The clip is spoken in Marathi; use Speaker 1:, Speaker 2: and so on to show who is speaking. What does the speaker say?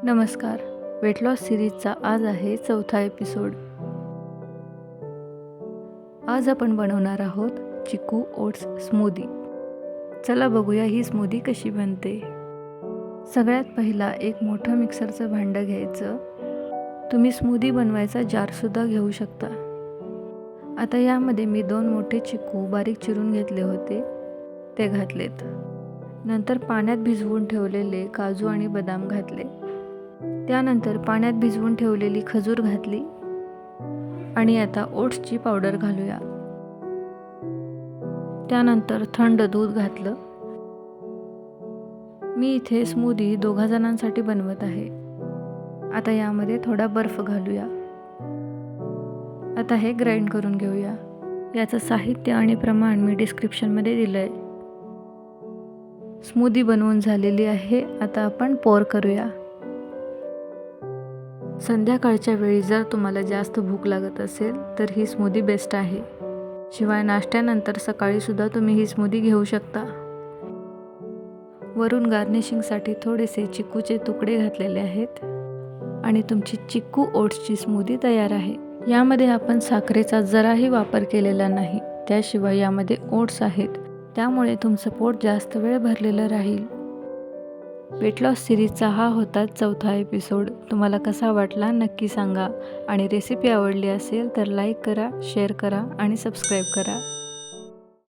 Speaker 1: नमस्कार. वेट लॉस सिरीजचा आज आहे 4था एपिसोड. आज आपण बनवणार आहोत चिकू ओट्स स्मूदी. चला बघूया ही स्मूदी कशी बनते. सगळ्यात पहिला एक मोठं मिक्सरचं भांडं घ्यायचं. तुम्ही स्मूदी बनवायचा जारसुद्धा घेऊ शकता. आता यामध्ये मी 2 मोठे चिकू बारीक चिरून घेतले होते, ते घातलेत. नंतर पाण्यात भिजवून ठेवलेले काजू आणि बदाम घातले. त्यानंतर पाण्यात भिजवून ठेवलेली खजूर घातली आणि आता ओट्सची पावडर घालूया. त्यानंतर थंड दूध घातलं. मी इथे स्मूदी 2 जणांसाठी बनवत आहे. आता यामध्ये थोडा बर्फ घालूया. आता हे ग्राइंड करून घेऊया. याचं साहित्य आणि प्रमाण मी डिस्क्रिप्शनमध्ये दिलं आहे. स्मूदी बनवून झालेली आहे. आता आपण पोर करूया. संध्याकाळच्या वेळी जर तुम्हाला जास्त भूक लागत असेल तर ही स्मूदी बेस्ट आहे. शिवाय नाश्त्यानंतर सकाळीसुद्धा तुम्ही ही स्मूदी घेऊ शकता. वरून गार्निशिंगसाठी थोडेसे चिकूचे तुकडे घातलेले आहेत आणि तुमची चिकू ओट्सची स्मूदी तयार आहे. यामध्ये आपण साखरेचा जराही वापर केलेला नाही. त्याशिवाय यामध्ये ओट्स आहेत, त्यामुळे तुमचं पोट जास्त वेळ भरलेलं राहील. वेट लॉस सिरीजचा हा होता 4था एपिसोड. तुम्हाला कसा वाटला नक्की सांगा आणि रेसिपी आवडली असेल तर लाईक करा, शेअर करा आणि सबस्क्राईब करा.